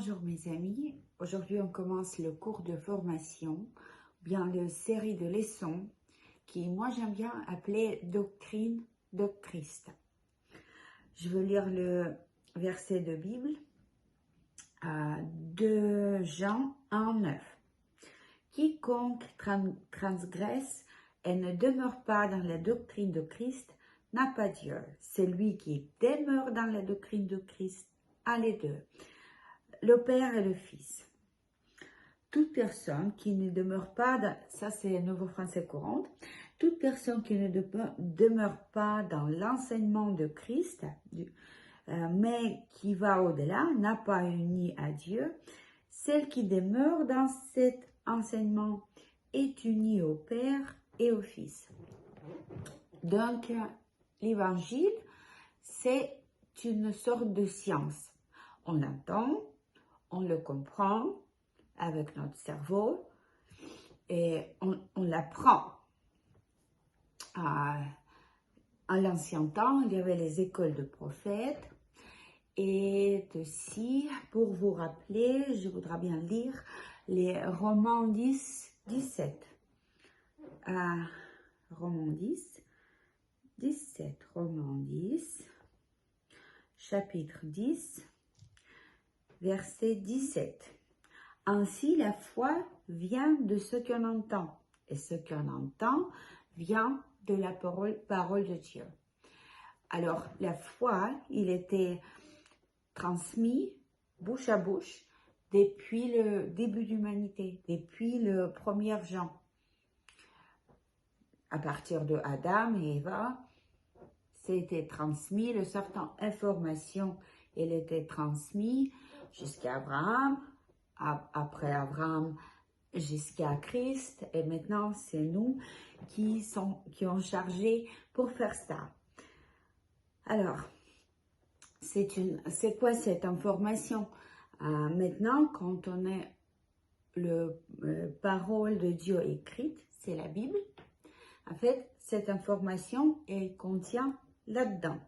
Bonjour mes amis, aujourd'hui on commence le cours de formation, bien la série de leçons qui moi j'aime bien appeler doctrine doctriste. Je veux lire le verset de Bible à 2 Jean 1:9. Quiconque transgresse et ne demeure pas dans la doctrine de Christ n'a pas Dieu. Celui qui demeure dans la doctrine de Christ a les deux, le Père et le Fils. Toute personne qui ne demeure pas, ça c'est Nouveau Français courant, toute personne qui ne demeure pas dans l'enseignement de Christ, mais qui va au-delà, n'a pas uni à Dieu. Celle qui demeure dans cet enseignement est unie au Père et au Fils. Donc, l'évangile, c'est une sorte de science. On l'entend, on le comprend avec notre cerveau et on l'apprend. À l'ancien temps, il y avait les écoles de prophètes. Et aussi, pour vous rappeler, je voudrais bien lire les Romains 10, 17. Romains 10, 17. Romains 10, chapitre 10, verset 17. Ainsi, la foi vient de ce qu'on entend, et ce qu'on entend vient de la parole de Dieu. Alors, la foi, il était transmis bouche à bouche depuis le début de l'humanité, depuis le premier Jean. À partir de Adam et Eva, c'était transmis, le certain information, elle était transmise jusqu'à Abraham, après Abraham jusqu'à Christ, et maintenant c'est nous qui ont chargé pour faire ça. Alors, c'est quoi cette information? Maintenant, quand on est le parole de Dieu écrite, c'est la Bible. En fait, cette information, elle contient là-dedans.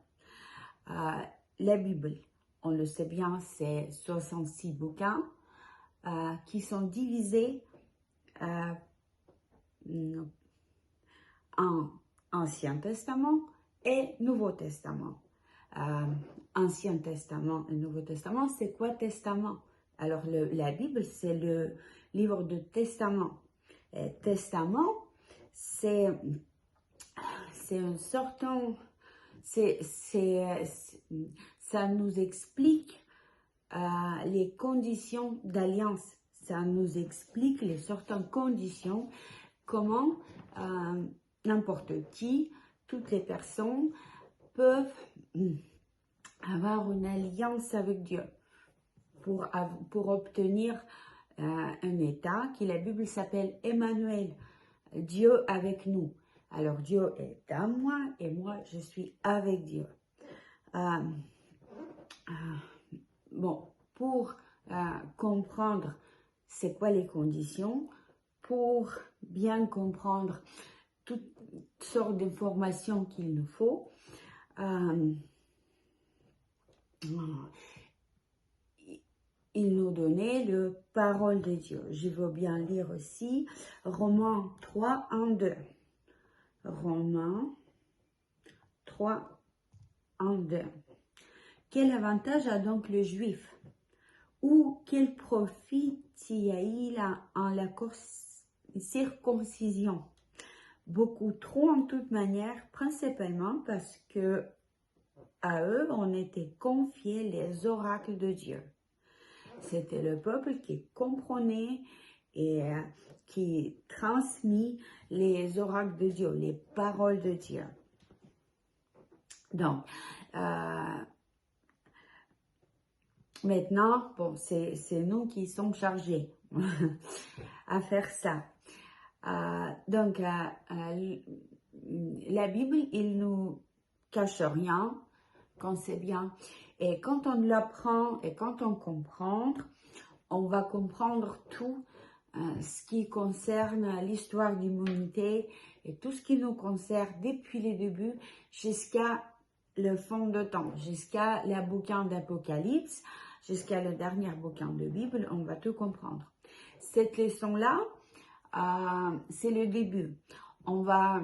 La Bible, on le sait bien, c'est 66 bouquins qui sont divisés en Ancien Testament et Nouveau Testament. Ancien Testament et Nouveau Testament, c'est quoi testament? Alors, la Bible, c'est le livre de testament. Et testament, c'est une sorte, ça nous explique les conditions d'alliance. Ça nous explique les certaines conditions, comment n'importe qui, toutes les personnes peuvent avoir une alliance avec Dieu pour obtenir un état qui la Bible s'appelle Emmanuel, Dieu avec nous. Alors Dieu est en moi et moi je suis avec Dieu. Bon, pour comprendre c'est quoi les conditions, pour bien comprendre toutes sortes d'informations qu'il nous faut, il nous donnait la parole de Dieu. Je veux bien lire aussi Romains 3, 1, 2. Romains 3, 1, 2. Quel avantage a donc le juif? Ou quel profit y a-t-il en la circoncision? Beaucoup trop en toute manière, principalement parce que à eux, on était confié les oracles de Dieu. C'était le peuple qui comprenait et qui transmit les oracles de Dieu, les paroles de Dieu. Donc, maintenant, bon, c'est nous qui sommes chargés à faire ça. Donc, la Bible, il nous cache rien, qu'on sait bien. Et quand on l'apprend et quand on comprend, on va comprendre tout ce qui concerne l'histoire de l'humanité et tout ce qui nous concerne depuis le début jusqu'à le fond de temps, jusqu'à le bouquin d'Apocalypse, jusqu'à le dernier bouquin de Bible, on va tout comprendre. Cette leçon-là, c'est le début. On va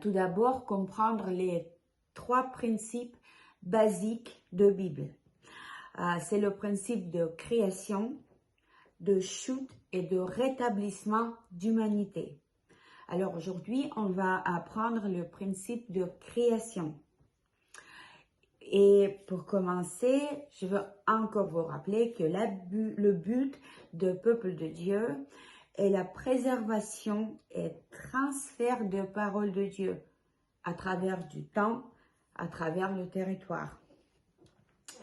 tout d'abord comprendre les 3 principes basiques de Bible. C'est le principe de création, de chute et de rétablissement d'humanité. Alors aujourd'hui, on va apprendre le principe de création. Et pour commencer, je veux encore vous rappeler que le but du peuple de Dieu est la préservation et transfert de paroles de Dieu à travers du temps, à travers le territoire.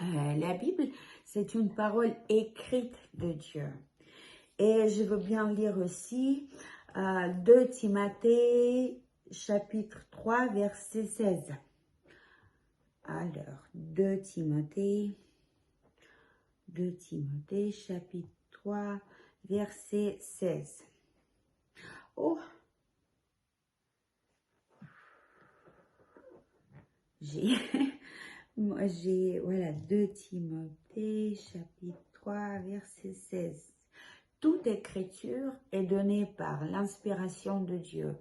La Bible, c'est une parole écrite de Dieu. Et je veux bien lire aussi 2 Timothée, chapitre 3, verset 16. Alors, 2 Timothée, chapitre 3, verset 16. Oh! Voilà, 2 Timothée, chapitre 3, verset 16. Toute écriture est donnée par l'inspiration de Dieu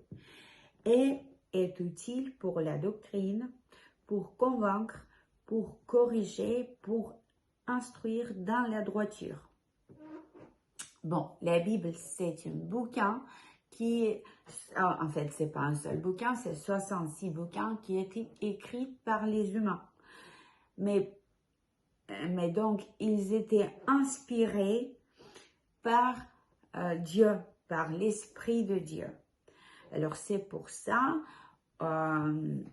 et est utile pour la doctrine, pour convaincre, pour corriger, pour instruire dans la droiture. Bon, la Bible, c'est un bouquin en fait, c'est pas un seul bouquin, c'est 66 bouquins qui étaient écrits par les humains. Mais donc, ils étaient inspirés par Dieu, par l'Esprit de Dieu. Alors, c'est pour ça, on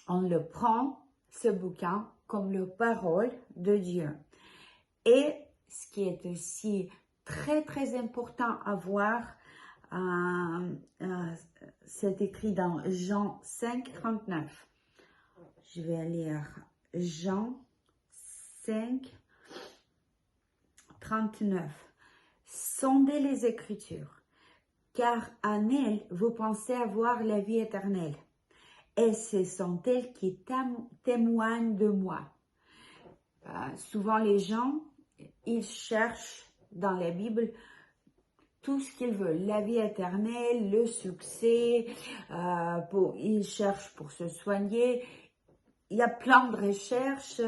le prend, ce bouquin, comme la parole de Dieu. Et ce qui est aussi très, très important à voir, c'est écrit dans Jean 5, 39. Je vais lire Jean 5, 39. Sondez les Écritures, car en elles, vous pensez avoir la vie éternelle. Et ce sont elles qui témoignent de moi. Souvent, les gens, ils cherchent dans la Bible tout ce qu'ils veulent, la vie éternelle, le succès, ils cherchent pour se soigner. Il y a plein de recherches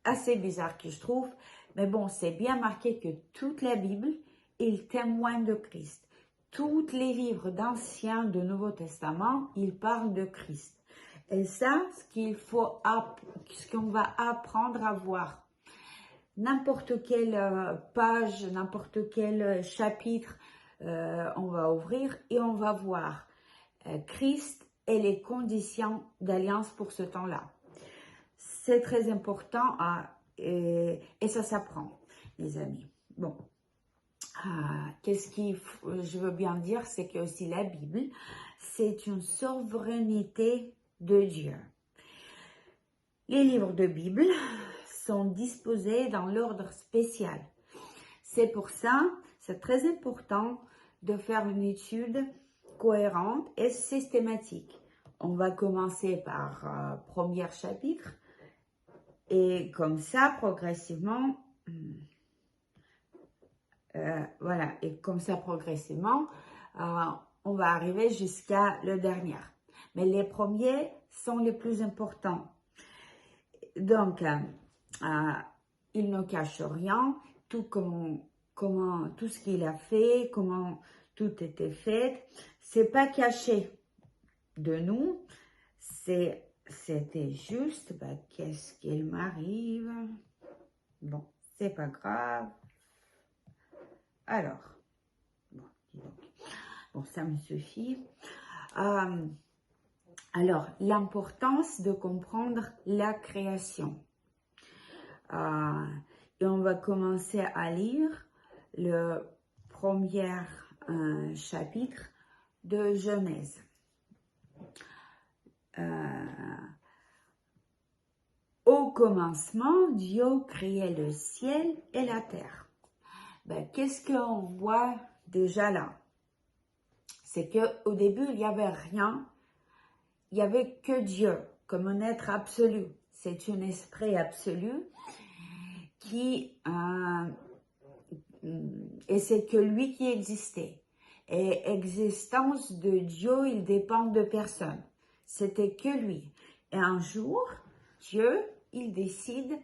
assez bizarres que je trouve, mais bon, c'est bien marqué que toute la Bible, il témoigne de Christ. Tous les livres d'Ancien, de Nouveau Testament, ils parlent de Christ. Et ça, ce qu'on va apprendre à voir. N'importe quelle page, n'importe quel chapitre, on va ouvrir et on va voir Christ et les conditions d'alliance pour ce temps-là. C'est très important et ça s'apprend, les amis. Bon, je veux bien dire, c'est que aussi la Bible, c'est une souveraineté de Dieu. Les livres de Bible sont disposés dans l'ordre spécial. C'est pour ça, c'est très important de faire une étude cohérente et systématique. On va commencer par premier chapitre et comme ça, progressivement, voilà, et comme ça, progressivement, on va arriver jusqu'à le dernier. Mais les premiers sont les plus importants. Donc, il ne cache rien, tout ce qu'il a fait, comment tout était fait. C'est pas caché de nous, c'était juste, qu'est-ce qu'il m'arrive? Bon, c'est pas grave. Alors, bon, dis donc. Bon, ça me suffit. Alors, l'importance de comprendre la création. Et on va commencer à lire le premier chapitre de Genèse. Au commencement, Dieu créait le ciel et la terre. Qu'est-ce qu'on voit déjà là? C'est qu'au début, il n'y avait rien. Il n'y avait que Dieu, comme un être absolu. C'est un esprit absolu. et c'est que lui qui existait. Et existence de Dieu, il dépend de personne. C'était que lui. Et un jour, Dieu, il décide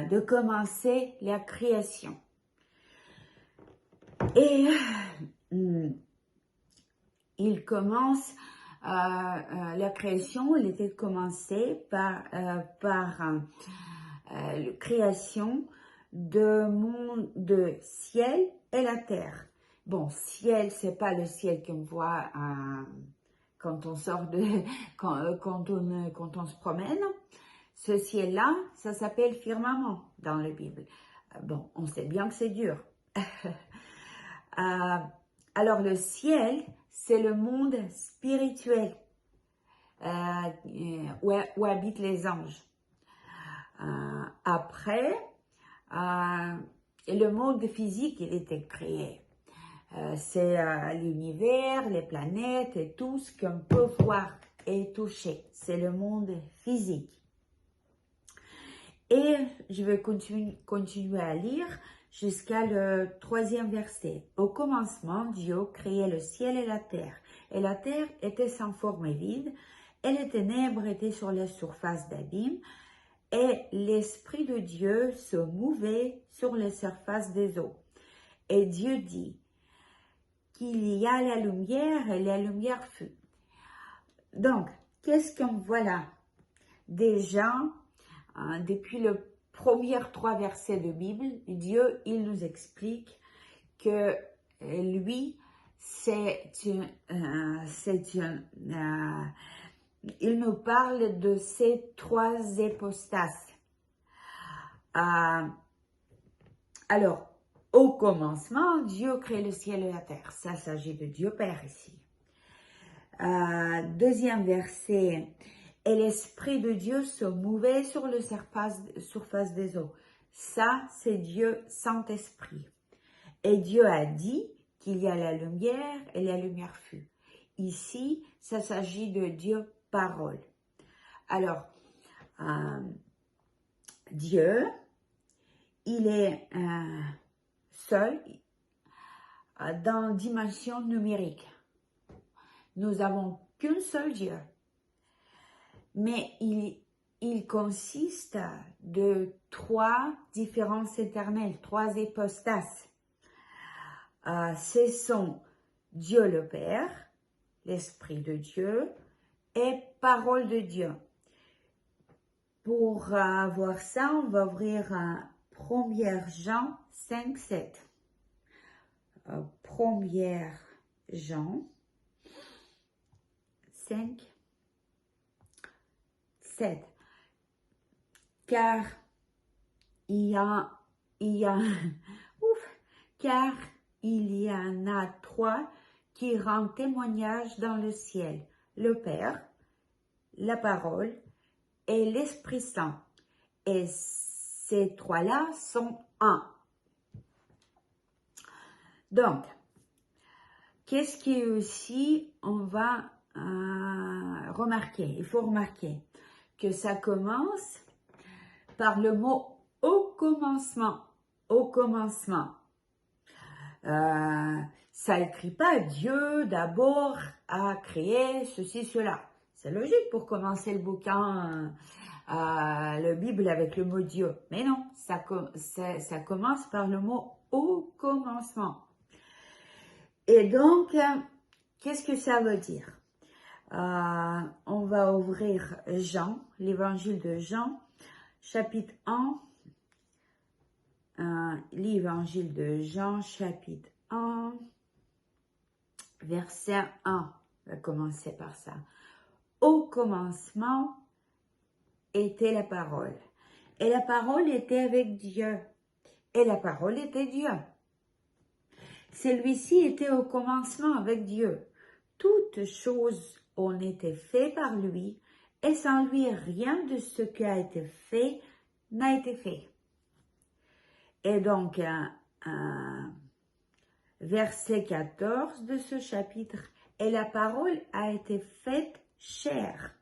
de commencer la création. Et il commence la création, elle était commencée par la création de ciel et la terre. Bon, ciel, c'est pas le ciel qu'on voit quand on sort quand on se promène. Ce ciel-là, ça s'appelle firmament dans la Bible. Bon, on sait bien que c'est dur. Alors le ciel, c'est le monde spirituel où habitent les anges. Après, le monde physique, il était créé. C'est l'univers, les planètes et tout ce qu'on peut voir et toucher. C'est le monde physique. Et je vais continuer à lire jusqu'à le 3e verset. Au commencement, Dieu créait le ciel et la terre était sans forme et vide, et les ténèbres étaient sur la surface d'abîme, et l'Esprit de Dieu se mouvait sur la surface des eaux. Et Dieu dit qu'il y a la lumière, et la lumière fut. Donc, qu'est-ce qu'on voit là? Déjà, depuis le premier 3 versets de Bible, Dieu, il nous explique que lui, il nous parle de ces 3 hypostases. Alors, au commencement, Dieu crée le ciel et la terre. Ça s'agit de Dieu Père ici. 2e verset. Et l'Esprit de Dieu se mouvait sur la surface des eaux. Ça, c'est Dieu Saint-Esprit. Et Dieu a dit qu'il y a la lumière et la lumière fut. Ici, ça s'agit de Dieu Parole. Alors, Dieu, il est seul dans dimension numérique. Nous n'avons qu'un seul Dieu. Mais il consiste de 3 différences éternelles, 3 hypostases. Ce sont Dieu le Père, l'Esprit de Dieu et Parole de Dieu. Pour voir ça, on va ouvrir 1 Jean 5, 7. 1 Jean 5, 7. Car il y en a 3 qui rendent témoignage dans le ciel, le Père, la Parole et l'Esprit Saint. Et ces 3-là sont un. Donc, qu'est-ce qui est aussi, on va remarquer, il faut remarquer que ça commence par le mot au commencement. Au commencement. Ça écrit pas Dieu d'abord a créé ceci, cela. C'est logique pour commencer le bouquin, la Bible avec le mot Dieu. Mais non, ça commence par le mot au commencement. Et donc, qu'est-ce que ça veut dire? On va ouvrir Jean, l'évangile de Jean, chapitre 1, l'évangile de Jean, chapitre 1, verset 1. On va commencer par ça. Au commencement était la parole. Et la parole était avec Dieu. Et la parole était Dieu. Celui-ci était au commencement avec Dieu. Toutes choses ont été faites par lui, et sans lui, rien de ce qui a été fait n'a été fait. Et donc, verset 14 de ce chapitre, « Et la parole a été faite chair,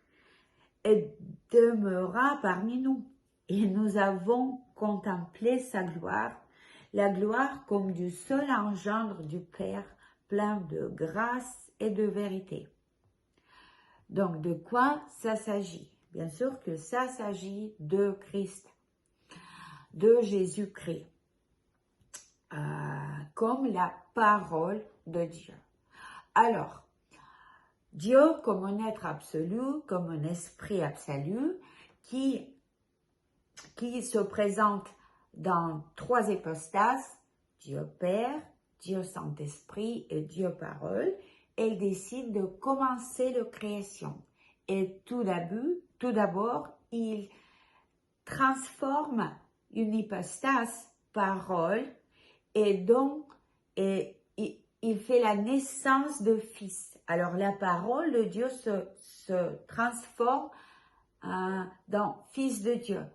et demeura parmi nous, et nous avons contemplé sa gloire, la gloire comme du seul engendre du Père, plein de grâce et de vérité. Donc, de quoi ça s'agit? Bien sûr que ça s'agit de Christ, de Jésus-Christ, comme la parole de Dieu. Alors, Dieu comme un être absolu, comme un esprit absolu, qui se présente dans 3 hypostases, Dieu Père, Dieu Saint-Esprit et Dieu Parole, elle décide de commencer la création. Et tout d'abord, il transforme une hypostase, parole, et donc il fait la naissance de fils. Alors la parole de Dieu se transforme dans fils de Dieu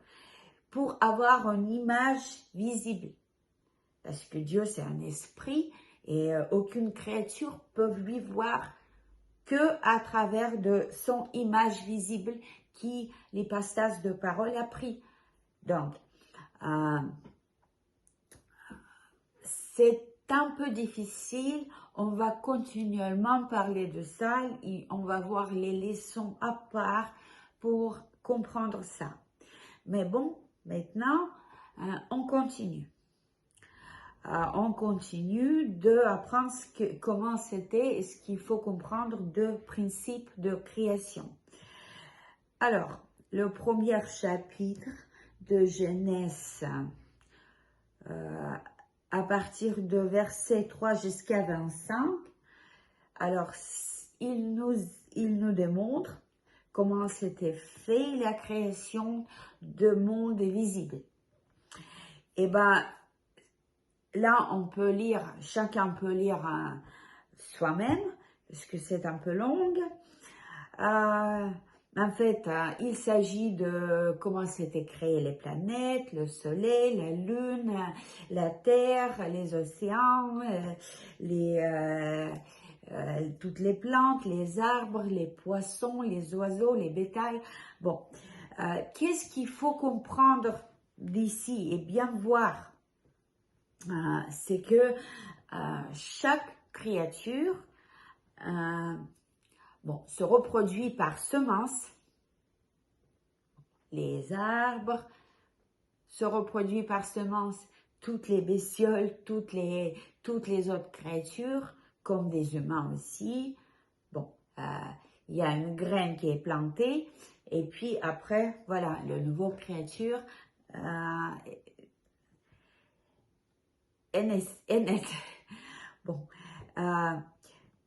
pour avoir une image visible. Parce que Dieu c'est un esprit et aucune créature peut lui voir que à travers de son image visible qui l'hypostase de parole a pris. Donc, c'est un peu difficile, on va continuellement parler de ça et on va voir les leçons à part pour comprendre ça. Mais bon, maintenant, on continue. On continue d'apprendre comment c'était et ce qu'il faut comprendre de principe de création. Alors, le premier chapitre de Genèse, à partir de verset 3 jusqu'à 25, alors, il nous démontre comment s'était fait la création de monde visible. Et ben, là, on peut lire, chacun peut lire soi-même, parce que c'est un peu long. En fait, il s'agit de comment s'étaient créées les planètes, le soleil, la lune, la terre, les océans, toutes les plantes, les arbres, les poissons, les oiseaux, les bétails. Bon, qu'est-ce qu'il faut comprendre d'ici et bien voir? C'est que chaque créature se reproduit par semence. Les arbres se reproduisent par semence, toutes les bestioles, toutes les autres créatures, comme des humains aussi. Bon, il y a une graine qui est plantée, et puis après, voilà, le nouveau créature est née. Bon,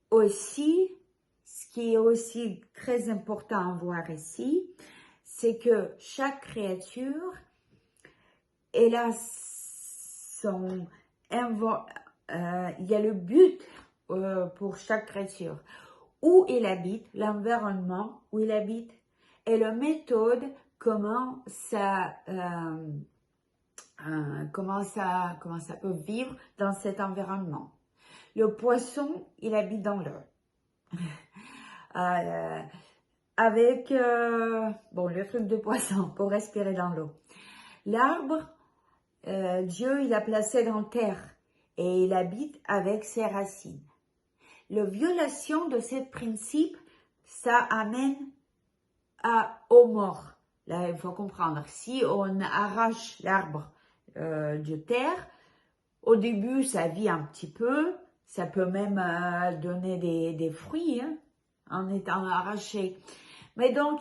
aussi, ce qui est aussi très important à voir ici, c'est que chaque créature, elle a il y a le but pour chaque créature, où il habite, l'environnement où il habite, et la méthode comment ça peut vivre dans cet environnement. Le poisson, il habite dans l'eau. Avec le truc de poisson pour respirer dans l'eau. L'arbre, Dieu il a placé dans la terre et il habite avec ses racines. La violation de ce principe, ça amène aux morts. Là, il faut comprendre, si on arrache l'arbre de terre, au début ça vit un petit peu, ça peut même donner des fruits en étant arraché. Mais donc,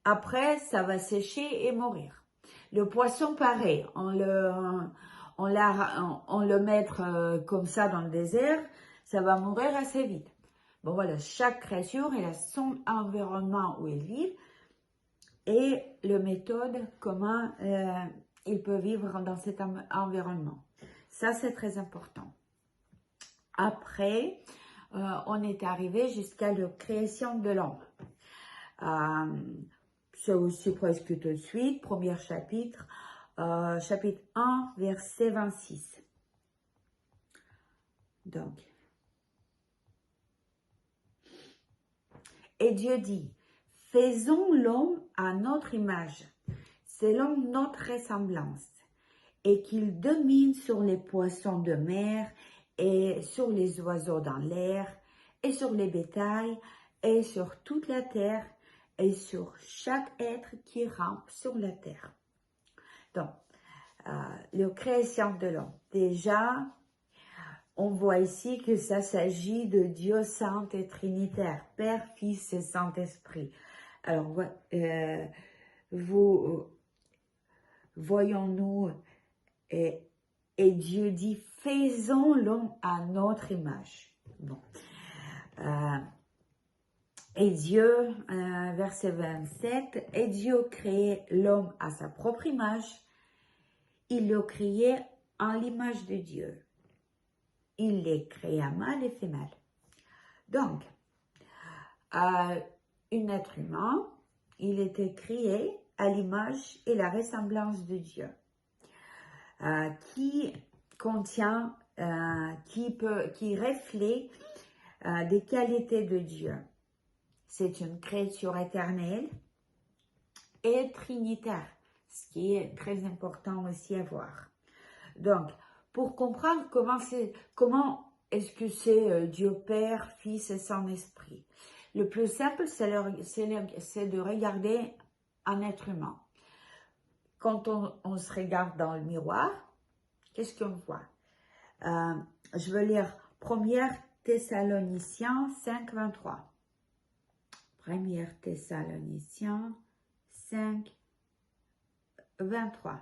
après, ça va sécher et mourir. Le poisson, pareil, on le met comme ça dans le désert, ça va mourir assez vite. Bon voilà, chaque créature, elle a son environnement où elle vit et la méthode, comment il peut vivre dans cet environnement. Ça, c'est très important. Après, on est arrivé jusqu'à la création de l'homme. C'est aussi presque tout de suite, premier chapitre, chapitre 1, verset 26. Donc, et Dieu dit, faisons l'homme à notre image, selon notre ressemblance, et qu'il domine sur les poissons de mer, et sur les oiseaux dans l'air, et sur les bétails, et sur toute la terre, et sur chaque être qui rampe sur la terre. Donc, la création de l'homme. Déjà, on voit ici que ça s'agit de Dieu saint et trinitaire, Père, Fils et Saint-Esprit. Alors, voyons-nous, et Dieu dit, faisons l'homme à notre image. Bon. Et Dieu, verset 27, et Dieu créait l'homme à sa propre image, il le créait en l'image de Dieu. Il les créa mâle et femelle. Donc, un être humain, il était créé à l'image et la ressemblance de Dieu, qui contient, qui reflète des qualités de Dieu. C'est une créature éternelle et trinitaire, ce qui est très important aussi à voir. Donc, pour comprendre comment est-ce que c'est Dieu Père, Fils et Saint-Esprit, le plus simple, c'est de regarder un être humain. Quand on se regarde dans le miroir, qu'est-ce qu'on voit? Je veux lire 1 Thessaloniciens 5, 23. 1 Thessaloniciens 5, 23.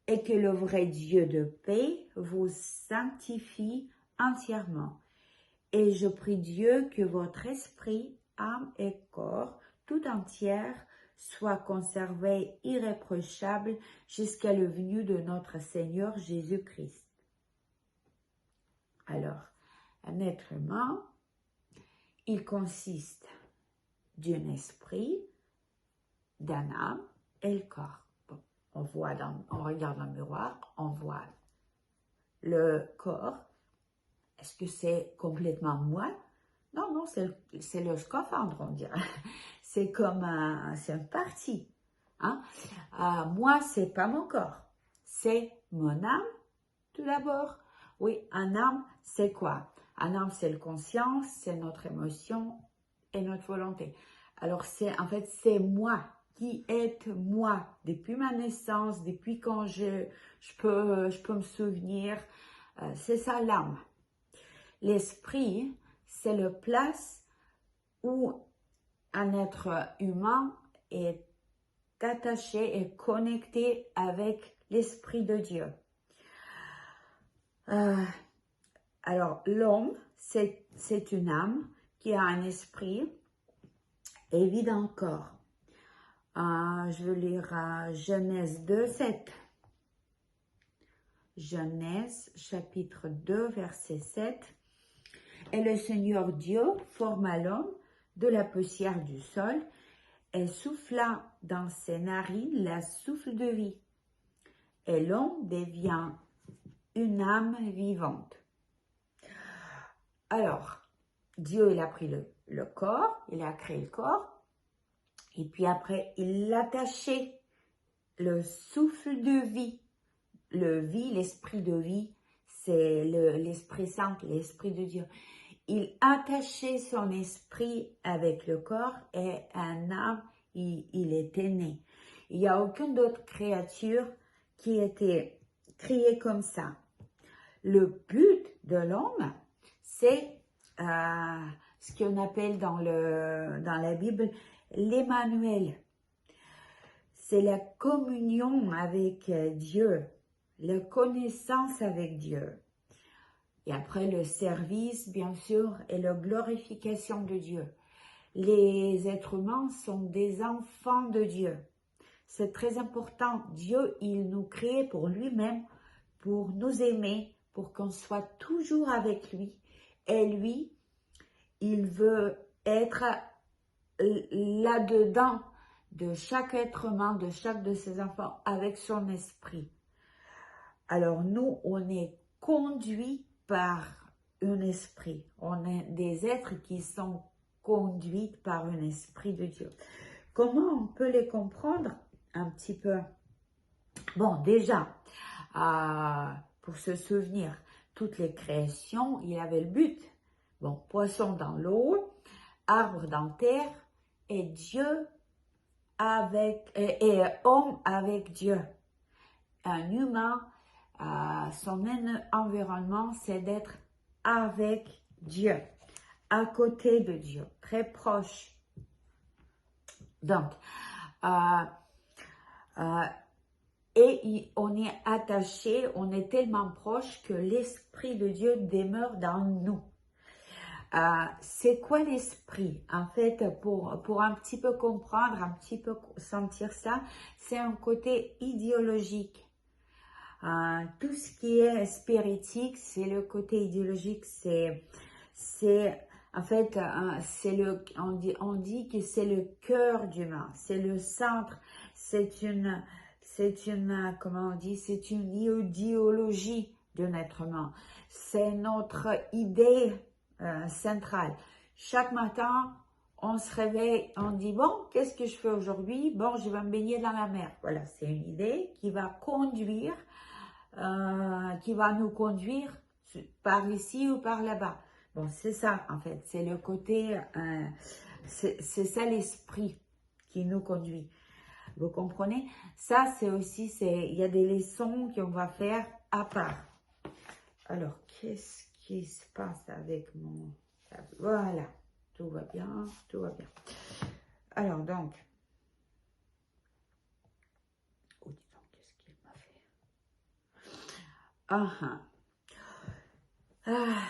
Et que le vrai Dieu de paix vous sanctifie entièrement. Et je prie Dieu que votre esprit, âme et corps, tout entière, soit conservé irréprochable jusqu'à la venue de notre Seigneur Jésus-Christ. Alors, un être humain, il consiste d'un esprit, d'un âme et le corps. Bon, on regarde dans le miroir, on voit le corps. Est-ce que c'est complètement moi? Non, non, c'est le scaphandre, on dirait. C'est comme c'est une partie. Hein? Moi, c'est pas mon corps. C'est mon âme, tout d'abord. Oui, un âme, c'est quoi? Un âme, c'est la conscience, c'est notre émotion et notre volonté. Alors, en fait, c'est moi qui est moi depuis ma naissance, depuis quand je peux me souvenir. C'est ça l'âme. L'esprit, c'est la place où un être humain est attaché et connecté avec l'Esprit de Dieu. Alors, l'homme, c'est une âme qui a un esprit et vit un corps. Je vais lire Genèse 2, 7. Genèse, chapitre 2, verset 7. Et le Seigneur Dieu forma l'homme de la poussière du sol et souffla dans ses narines la souffle de vie. Et l'homme devient une âme vivante. Alors, Dieu, il a pris le corps, il a créé le corps, et puis après, il attachait le souffle de vie. L'esprit de vie, c'est l'Esprit Saint, l'Esprit de Dieu. Il attachait son esprit avec le corps et un âme, il était né. Il n'y a aucune autre créature qui était créée comme ça. Le but de l'homme, c'est ce qu'on appelle dans la Bible l'Emmanuel. C'est la communion avec Dieu, la connaissance avec Dieu. Et après, le service, bien sûr, et la glorification de Dieu. Les êtres humains sont des enfants de Dieu. C'est très important. Dieu, il nous crée pour lui-même, pour nous aimer, pour qu'on soit toujours avec lui. Et lui, il veut être là-dedans de chaque être humain, de chaque de ses enfants, avec son esprit. Alors nous, on est conduits par un esprit. On est des êtres qui sont conduits par un esprit de Dieu. Comment on peut les comprendre un petit peu? Bon, déjà, pour se souvenir, toutes les créations, il avait le but. Bon, poisson dans l'eau, arbre dans la terre, et Dieu avec, et homme avec Dieu. Un humain, son environnement, c'est d'être avec Dieu, à côté de Dieu, très proche. Donc, et on est attaché, on est tellement proche que l'Esprit de Dieu demeure dans nous. C'est quoi l'esprit? En fait, pour un petit peu comprendre, un petit peu sentir ça, c'est un côté idéologique. Tout ce qui est spiritique, c'est le côté idéologique, en fait, on dit que c'est le cœur d'humain, c'est le centre, comment on dit, c'est une idéologie de notre humain, c'est notre idée centrale. Chaque matin, on se réveille, on dit, bon, qu'est-ce que je fais aujourd'hui? Bon, je vais me baigner dans la mer. Voilà, c'est une idée qui va nous conduire par ici ou par là-bas. Bon, c'est ça, en fait, c'est le côté, c'est ça l'esprit qui nous conduit. Vous comprenez? Ça, c'est aussi, il y a des leçons qu'on va faire à part. Alors, qu'est-ce qui se passe avec mon... Voilà, tout va bien, tout va bien. Alors, donc, oh, dis donc, qu'est-ce qu'il m'a fait?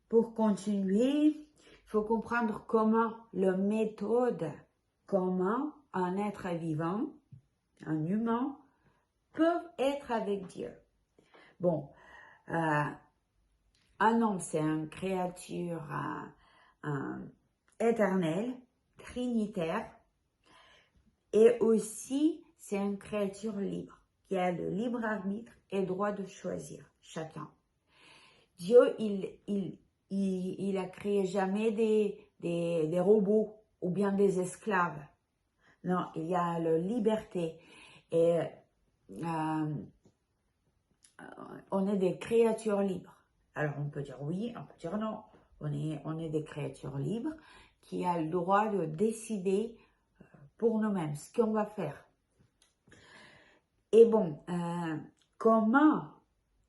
Pour continuer, il faut comprendre comment comment un être vivant, un humain, peut être avec Dieu. Bon, un homme, c'est une créature éternelle, trinitaire, et aussi, c'est une créature libre, qui a le libre arbitre et le droit de choisir, chacun. Dieu, il a créé jamais des robots ou bien des esclaves. Non, il y a la liberté. Et on est des créatures libres. Alors, on peut dire oui, on peut dire non. On est des créatures libres qui a le droit de décider pour nous-mêmes ce qu'on va faire. Et bon, comment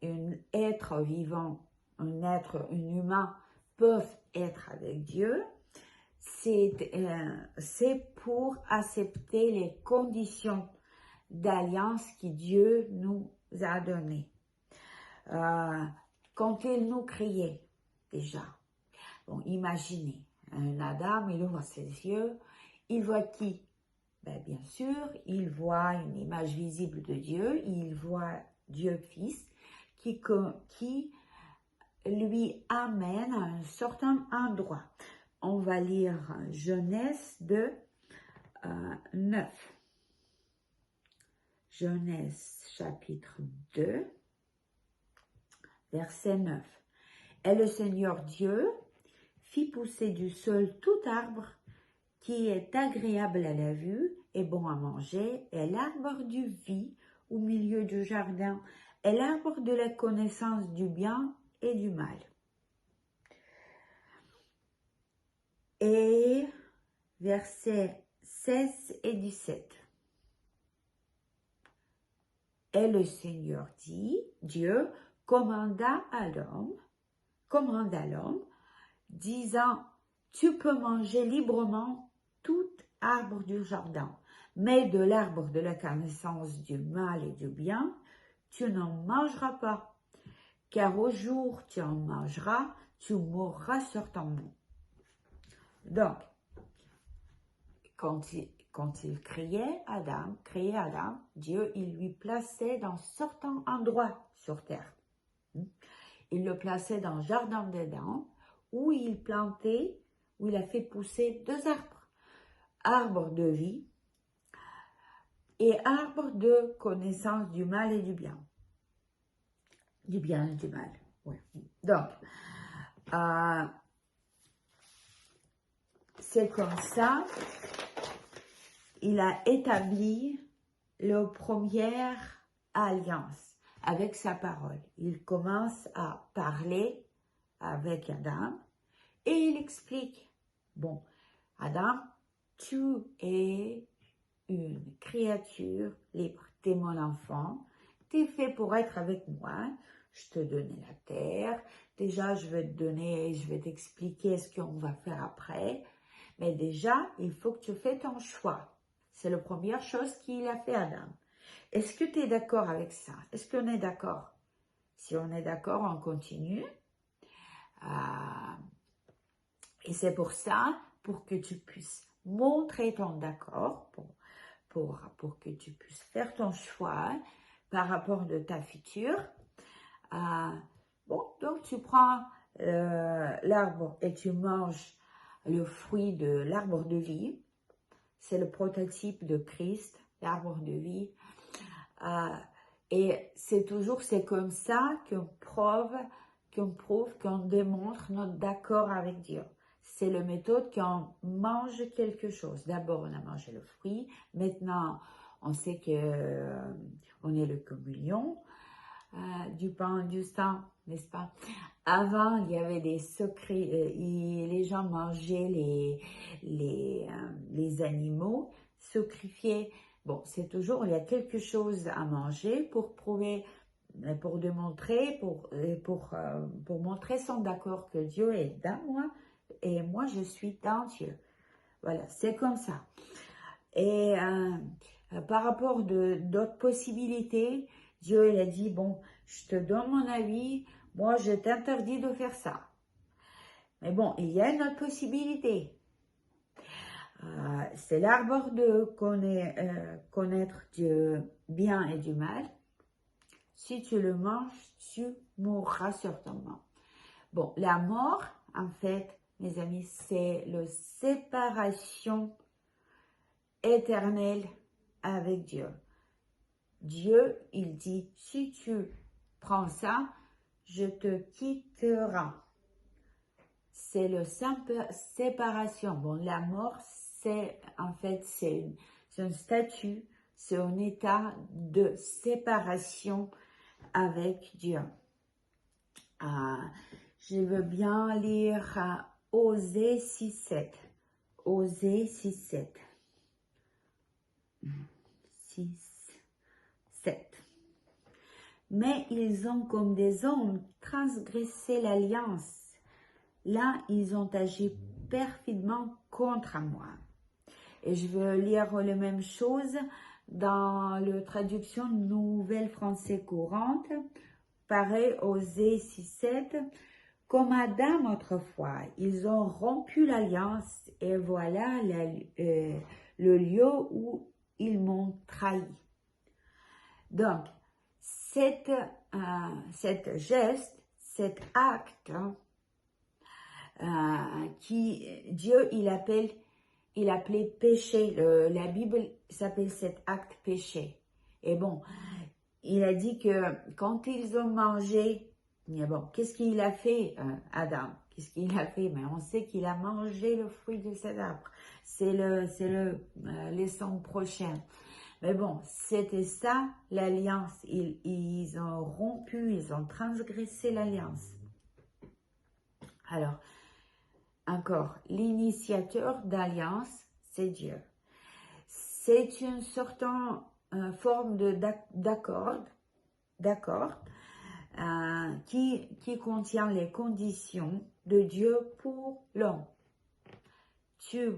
un être vivant, un humain peuvent être avec Dieu, c'est pour accepter les conditions d'alliance que Dieu nous a données. Quand il nous créait, déjà, bon, imaginez, un Adam, il ouvre ses yeux, il voit qui? Ben, bien sûr, il voit une image visible de Dieu, il voit Dieu Fils, qui lui amène à un certain endroit. On va lire Genèse 2, 9. Genèse chapitre 2, verset 9. Et le Seigneur Dieu fit pousser du sol tout arbre qui est agréable à la vue et bon à manger, et l'arbre du vie au milieu du jardin, et l'arbre de la connaissance du bien et du mal. Et versets 16 et 17. Et le Seigneur Dieu commanda à l'homme, disant, tu peux manger librement tout arbre du jardin, mais de l'arbre de la connaissance du mal et du bien, tu n'en mangeras pas, car au jour tu en mangeras, tu mourras certainement. Donc, quand il créait Adam, Dieu, il lui plaçait dans certains endroits sur terre. Il le plaçait dans le jardin d'Éden, où il a fait pousser 2 arbres. Arbre de vie et arbre de connaissance du mal et du bien. Du bien et du mal. Ouais. Donc, c'est comme ça. il a établi la première alliance avec sa parole. Il commence à parler avec Adam et il explique, bon, Adam, tu es une créature libre, tu es mon enfant, tu es fait pour être avec moi, je te donne la terre, déjà je vais t'expliquer ce qu'on va faire après, mais déjà il faut que tu fasses ton choix. C'est la première chose qu'il a fait Adam. Est-ce que tu es d'accord avec ça? Est-ce qu'on est d'accord? Si on est d'accord, on continue. Et c'est pour ça, pour que tu puisses montrer ton d'accord, pour que tu puisses faire ton choix par rapport de ta future. Bon, donc tu prends l'arbre et tu manges le fruit de l'arbre de vie. C'est le prototype de Christ, l'arbre de vie. Et c'est comme ça qu'on prouve, qu'on démontre notre d'accord avec Dieu. C'est la méthode qu'on mange quelque chose. D'abord, on a mangé le fruit. Maintenant, on sait que on est le communion du pain, du sang, n'est-ce pas? Avant, il y avait des secrets. Les gens mangeaient les animaux, sacrifiaient. Bon, c'est toujours, il y a quelque chose à manger pour prouver, pour démontrer, pour montrer son d'accord que Dieu est dans moi et moi je suis dans Dieu. Voilà, c'est comme ça. Et par rapport d'autres possibilités, Dieu il a dit, bon, je te donne mon avis, moi je t'interdis de faire ça. Mais bon, il y a une autre possibilité. C'est l'arbre de connaître du bien et du mal. Si tu le manges, tu mourras certainement. Bon, la mort, en fait, mes amis, c'est la séparation éternelle avec Dieu. Dieu, il dit, si tu prends ça, je te quitterai. C'est la simple séparation. Bon, la mort, c'est en fait, c'est un statut, c'est un état de séparation avec Dieu. Je veux bien lire Osée 6.7. Osée 6.7. 6.7. Mais ils ont comme des hommes transgressé l'alliance. Là, ils ont agi perfidement contre moi. Et je veux lire la même chose dans la traduction Nouvelle Français courante. Pareil, Osée 6.7. Comme Adam autrefois, ils ont rompu l'alliance et voilà le lieu où ils m'ont trahi. Donc, cet geste, cet acte, Dieu, il appelait péché. La Bible s'appelle cet acte péché. Et bon, il a dit que quand ils ont mangé, mais bon, qu'est-ce qu'il a fait, Adam? Qu'est-ce qu'il a fait? Mais on sait qu'il a mangé le fruit de cet arbre. C'est le leçon prochaine. Mais bon, c'était ça l'alliance. Ils ont rompu, ils ont transgressé l'alliance. Alors, encore, l'initiateur d'alliance, c'est Dieu. C'est une certaine forme d'accord qui contient les conditions de Dieu pour l'homme. Tu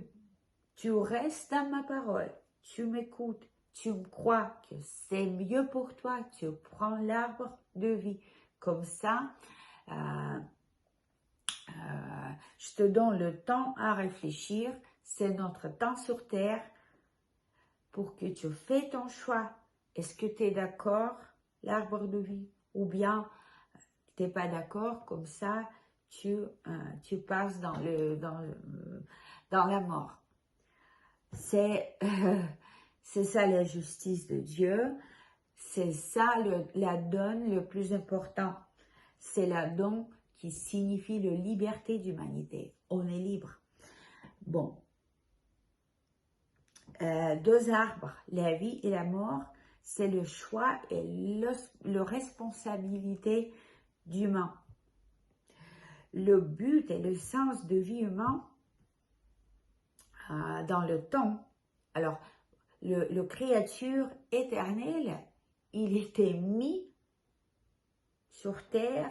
restes dans ma parole, tu m'écoutes, tu me crois que c'est mieux pour toi, tu prends l'arbre de vie. Comme ça, je te donne le temps à réfléchir, c'est notre temps sur terre pour que tu fais ton choix. Est-ce que tu es d'accord, l'arbre de vie, ou bien tu n'es pas d'accord, comme ça tu passes dans la mort. C'est ça la justice de Dieu, c'est ça la donne le plus important. C'est la don qui signifie la liberté d'humanité. On est libre. Bon. deux arbres, la vie et la mort, c'est le choix et la responsabilité d'humain. Le but et le sens de vie humain dans le temps. Alors, le créature éternelle, il était mis sur terre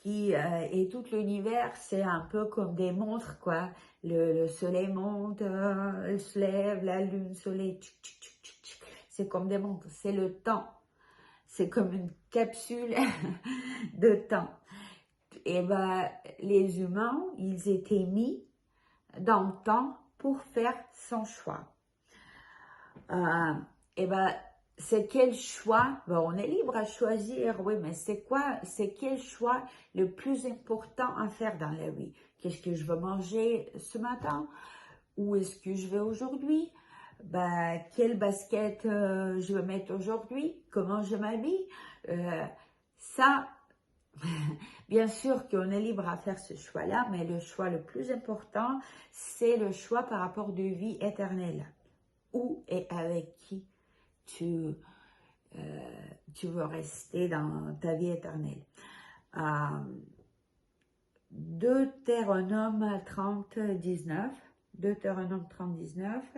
et tout l'univers, c'est un peu comme des montres, quoi. Le soleil monte, elle se lève, la lune, le soleil, c'est comme des montres, c'est le temps. C'est comme une capsule de temps. Et ben, les humains, ils étaient mis dans le temps pour faire son choix. Et ben, c'est quel choix? Ben, on est libre à choisir, oui, mais c'est quel choix le plus important à faire dans la vie? Qu'est-ce que je veux manger ce matin? Où est-ce que je vais aujourd'hui? Ben, quelle basket je vais mettre aujourd'hui? Comment je m'habille? Ça, bien sûr qu'on est libre à faire ce choix-là, mais le choix le plus important, c'est le choix par rapport de vie éternelle. Où et avec qui tu veux rester dans ta vie éternelle. Deutéronome 30, 19. Deutéronome 30, 19.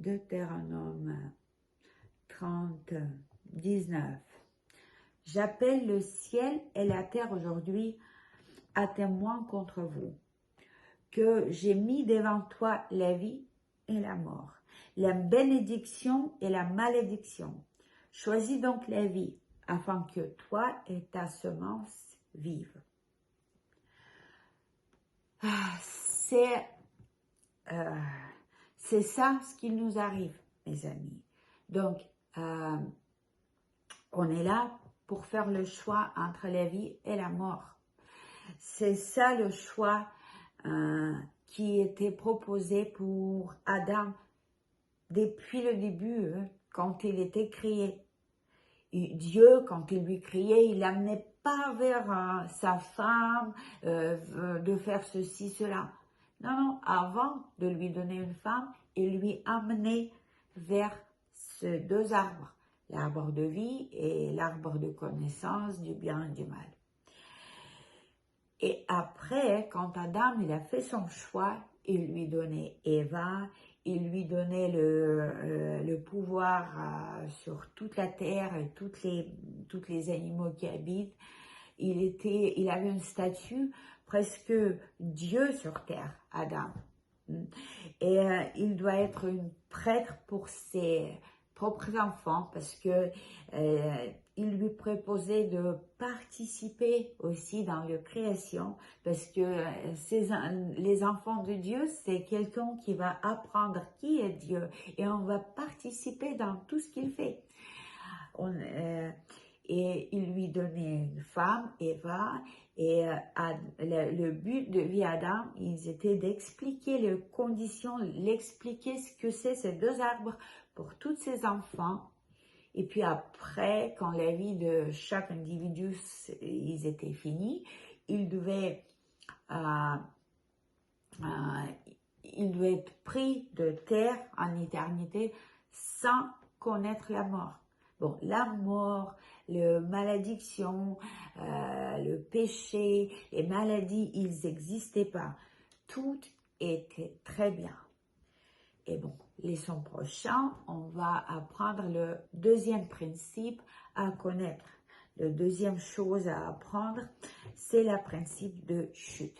Deutéronome 30, 19. J'appelle le ciel et la terre aujourd'hui à témoin contre vous, que j'ai mis devant toi la vie et la mort, la bénédiction et la malédiction. Choisis donc la vie, afin que toi et ta semence vivent. C'est ça ce qui nous arrive, mes amis. Donc, on est là pour faire le choix entre la vie et la mort. C'est ça le choix qui était proposé pour Adam depuis le début, quand il était créé. Et Dieu, quand il lui criait, il l'amenait pas vers sa femme de faire ceci, cela. Non, non, avant de lui donner une femme, il lui amenait vers ces deux arbres, l'arbre de vie et l'arbre de connaissance du bien et du mal. Et après, quand Adam il a fait son choix, il lui donnait Eva, il lui donnait le pouvoir sur toute la terre et tous les animaux qui habitent. Il avait un statut presque Dieu sur terre, Adam. Et il doit être une prêtre pour ses propres enfants parce que il lui proposait de participer aussi dans la création parce que les enfants de Dieu, c'est quelqu'un qui va apprendre qui est Dieu et on va participer dans tout ce qu'il fait. Et il lui donnait une femme, Eva, et le but de vie Adam, ils étaient d'expliquer les conditions, l'expliquer ce que c'est ces deux arbres pour tous ses enfants. Et puis après, quand la vie de chaque individu, ils étaient finis, il devait être pris de terre en éternité sans connaître la mort. Bon, la mort, la malédiction, le péché, les maladies, ils n'existaient pas. Tout était très bien. Et bon, leçon prochaine, on va apprendre le deuxième principe à connaître. La deuxième chose à apprendre, c'est le principe de chute.